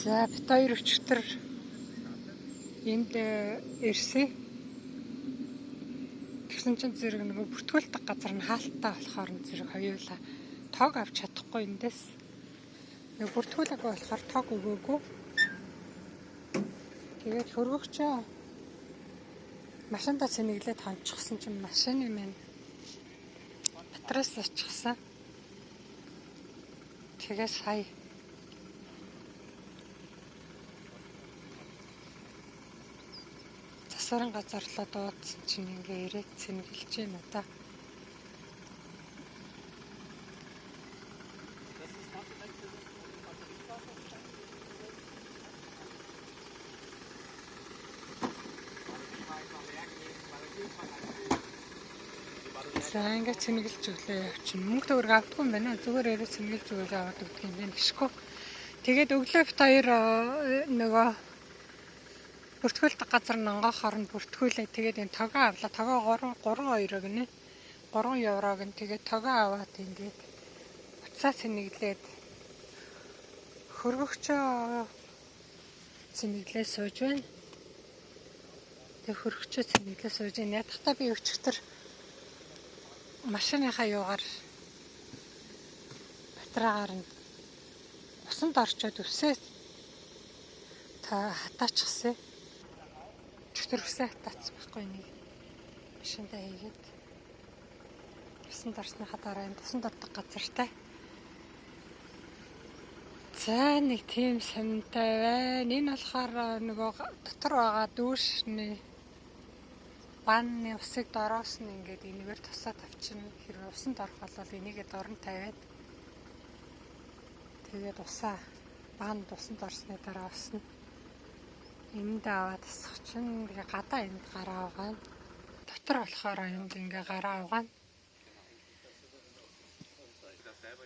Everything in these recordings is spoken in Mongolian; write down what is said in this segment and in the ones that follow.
За бит хоёр өчтөр энд ирсэн. Тэгсэн чинь зэрэг нөгөө бүртгүүлдэг газар нь хаалттай болохоор зэрэг хоёулаа тоог авч чадахгүй эндээс. Нөгөө бүртгүүлээгүй болохоор тоог өгөөгүй. Тэгээд хөргөгчөө машиндаа цэнэглээд хончихсан чинь машины минь батареас очихсан. Тэгээд сая засварын газарлаа дуудсан чинь ингээ ирээд цэнгэлж байна одоо. За ингээ цэнгэлж өглөө явчихна. Мөнгө төгрөг авдаггүй юм байна. Зүгээр ирээд цэнгэлж өглөө аваад өгдөг юм байна. Гişгүй. Тэгээд өглөө бит хоёр нөгөө бүртгүүлдэг газар нонгохоор нь бүртгүүлээ. Тэгээд энэ тогоо авлаа. Тогоо 3 гинэ. 3 еврог нь тэгээд тогоо аваад ингээд буцаа цэнэглээд хөргөгчөө цэнэглээ сууж байна. Тэгээд хөргөгчөө цэнэглээ сууж байна. Ядахтаа би өчтөр машиныхаа юугаар батраагаар нь усанд орчоод өсөө хатаачихсан. Өчтөр өсөө хатаацсан байхгүй нэг машиндаа хийгээд усанд орсныхаа дараа энэ усанд ордог газартай. За нэг тийм самтай байна. Энэ болохоор нөгөө дотор байгаа дүүшний банны усыг дороос нь ингээд энэгээр тусаад авчирна. Хэрвээ усанд орох бол энийгээ дорн тавиад тэгээд усаа банд усанд орсны дараа усна. Энд аваад тасах чинь тэгээ гадаа энд гараа угаана. Дотор болохоор энд ингээ гараа угаана.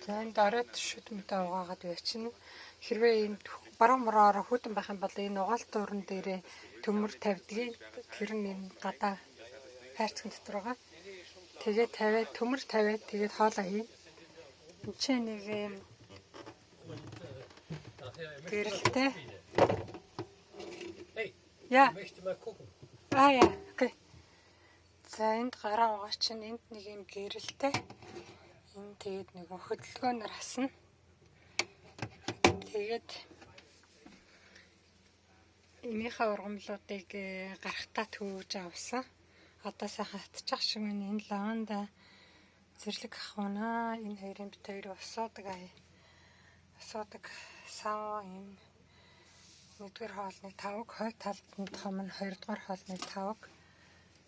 За энд ороод шүтмэдээ угаагаад байчихна. Хэрвээ энд баруун мороор хүйтэн байх юм бол энэ угаалт дуран дээрээ төмөр тавьдгийг тэр нь энэ гадаа хайрцаг дотор байгаа. Тэгээд тавиад төмөр тавиад тэгээд хоолоо хийнэ. Энд чинь нэг юм гэрэлтэй. Ja. Möchte mal gucken. Ja, okay. За энд гараа угаа чинь энд нэг юм гэрэлтэй. Энд тэгээд нэг хөдөлгөөнөр хасна. Тэгээд энийхээ ургамлуудыг гарахтаа төвөж авсан. Одоо сайхан хатчих шиг байна. Энэ лаванда зэрлэг ахуйна. Энэ хоёрын бит хоёр усуудаг сав юм. Нэгдүгээр хоолны тавг, хой талд нь том нь хоёрдугаар хоолны тавг.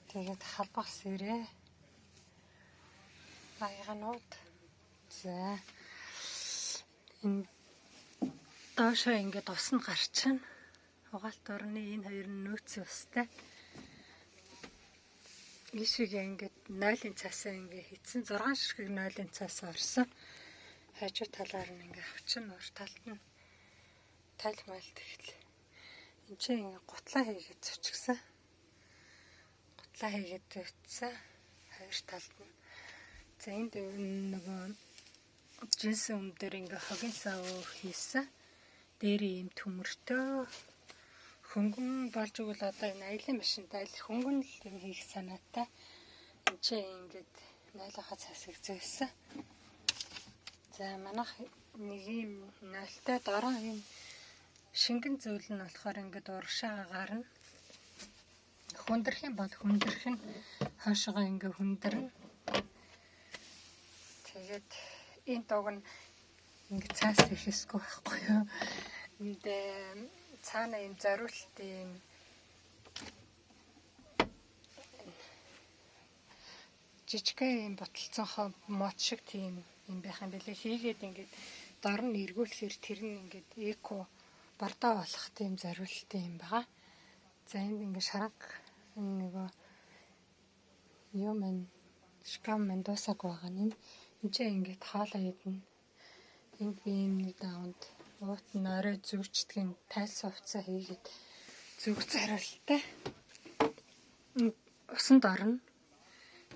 Тэгээд халбах сэрээ. Баяганууд. За. Энэ доошоо ингээд ус нь гарчихна. Угаалт орны энэ хоёр нь нөөцийн устай. Ишиг ингээд 0-ын цаасаа ингээд хийцэн 6 ширхэг 0-ын цаасаа орсон. Хажуу талаар нь ингээд авчин уур талд нь тайлмайлт ихлээ. Энд чинь гутлаа хийгээд зөчгсөн. Гутлаа хийгээд зөчсөн. Хоёр талд нь. За энд нөгөө жинсэн өмдөр ингээ хогийн сав хийсэн. Дээр ийм төмөртөө хөнгөн болж игэл одоо энэ аялын машинтай айл хөнгөн л юм хийх санаатай. Энд чинь ингээд 0-ийнхаа цасыг зөөсөн. За манайх нэг юм 0-тай дараа юм шингэн зүйл нь болохоор ингээд урагшаага гарна. Хүндрэх юм бол хүндрэх нь хойшоогоо ингээд хүндэрнэ. Тэгээд энэ дог нь ингээд цаас хийсгүй байхгүй юу. Энд цаана юм зориулт юм жижиг юм боталцсон мод шиг тийм юм байх юм билээ. Хийгээд ингээд дор нь эргүүлэхээр тэр нь ингээд эко бардаа болох тийм зориултын юм байгаа. За энд ингээд шаранг нөгөө юм шкам мэн дуусаг байгаа нь энэ чинь ингээд хоолоо идэнэ. Энд би юм нэг давнд уут нь орой зүвчдгийн тайлс хувцас хийгээд зүг зариултай. Усанд орно.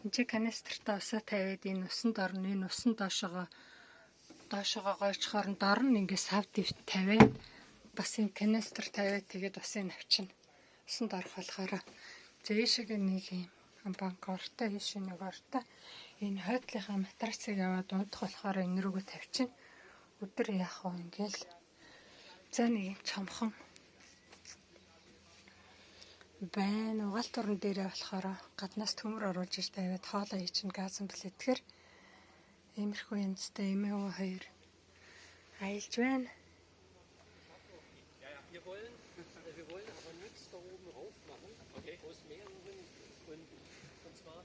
Энд чинь канистртаа усаа тавиад энэ усанд орно. Энэ усан доошоо гойчхоор нь дор нь ингээд сав тавиад бас энэ канистр тавиад тэгээд усын навчин усанд орох болохоор зээшиг нэг юм банк ортой ийш нэг ортой энэ хойдлынхаа матрацыг аваад унтах болохоор энэ рүүгээ тавьчихна. Өдөр яах вэ ингээл за нэг юм цомхон байна. Угаалт уран дээрээ болохоор гаднаас төмөр оруулж ир тавиад хоолоо хийчин газан блэтгэр иймэрхүү янзтай эмээ 2 аялж байна. Wir wollen aber nichts da oben rauf machen, aus mehreren Gründen. Und zwar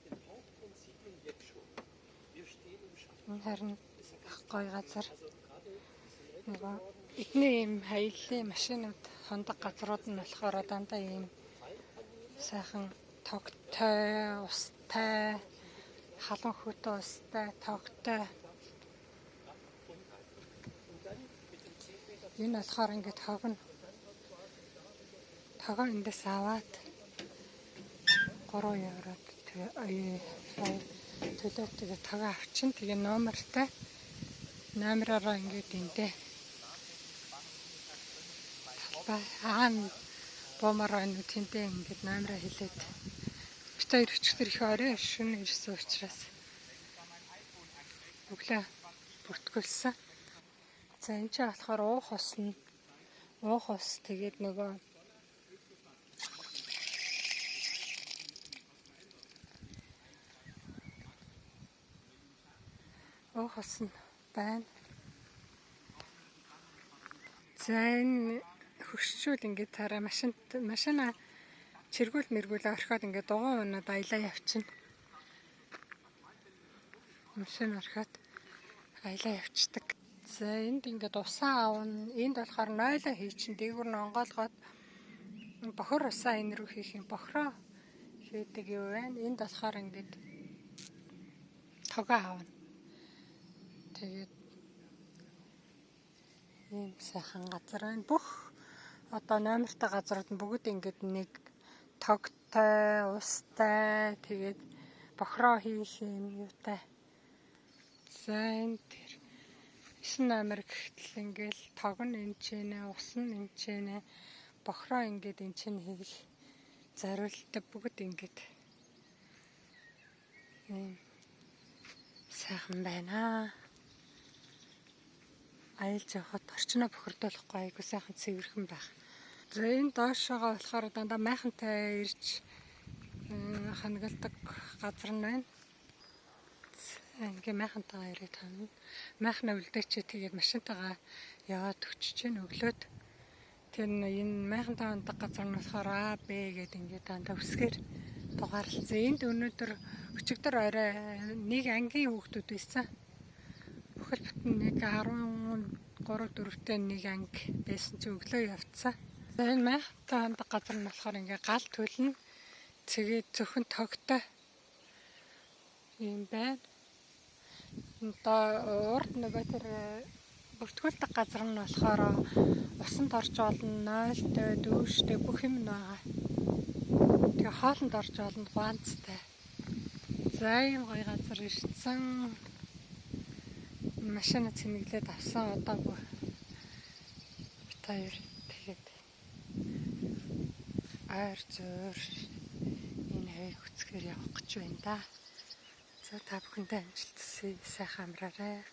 den Tauchprinzip jetzt schon. Wir stehen im Schatten. Харин гоё газар. Нөгөө эдний юм хаяллын машинууд хондог газрууд нь болохоор дандаа ийм сайхан тогтой, устай, халуун хөтөө устай, тогтой. Энэ болохоор ингээд тогоо эндээс аваад 3 евроод төлөө тэгээ тогоо авчин тэгээ номераараа ингээд эндээ хаан бомараа нэг тэнтэй ингээд номероо хэлээд бит хоёр өчтөр их орой шөнө ирсэн учраас өглөө бүртгүүлсэн. За энэ ч болохоор уух ус тэгээд нөгөө уух ус нь байна. За энэ хөшчүүл ингээд тараа машина чиргүүл мэргүүл орхиод ингээд дугуй унаад аялаа явчихна. Машин орхиод аялаа явцдаг. За энд ингээд усаа аавна. Энд болохоор нойлоо хийчин дээгүүр нь онгоолгоод бохор усаа энэ рүү хийх юм бохроо хийдэг юу вэ? Энд болохоор ингээд тогоо аавна. Тэгээд ийм сайхан газар байна. Бүх одоо номертай газрууд нь бүгд ингээд нэг тогтой, устай, тэгээд бохроо хийх юм юутай. За энэ тэр 9 номер гэхтэл ингээл тог нь энэ ч нэ, ус нь энэ ч нэ, бохроо ингээд энэ чинь хийх зориултаа бүгд ингээд сайхан байна. Аялж явахад орчноо бохирдуулахгүй айгуу сайхан цэвэрхэн байх. За энэ доошоогоо болохоор дандаа майхантай ирж хангалдаг газар нь байна. Ингээ майхантайгаа ирээд хана. Майхнаа үлдээчээ тэгээд машинтайгаа яваад өчөж чинь өглөөд тэр энэ майхантай хандаг газар нь болохоор А, Б гэдэг ингээ дандаа үсгээр дугаарлалцсан. Энд өнөөдөр өчигдөр орой нэг ангийн хүүхдүүд байсан. Бүхэл бүтэн нэг 13-4-тэй нэг анги байсан чи өглөө явцсан. Энэ майхантай хандаг газар нь болохоор ингээ гал төлнө. Тэгээд зөвхөн тогтой юм байна. Урд нөгөө тэр бүртгүүлдэг газар нь болохоор усанд орж болно, нойлтой, дүүштэй бүх юм байгаа. Тэгээ хоолнд орж болно, ганцтай. За ийм гоё газар ирсэн. Машина цэнэглээд авсан одоогүй. Бит хоёр тэгээд ойр зөөр энэ хаяг хүчгээр явах гэж байна да. За та бүхэндээ амжилт хүсье. Сайхан амраарай.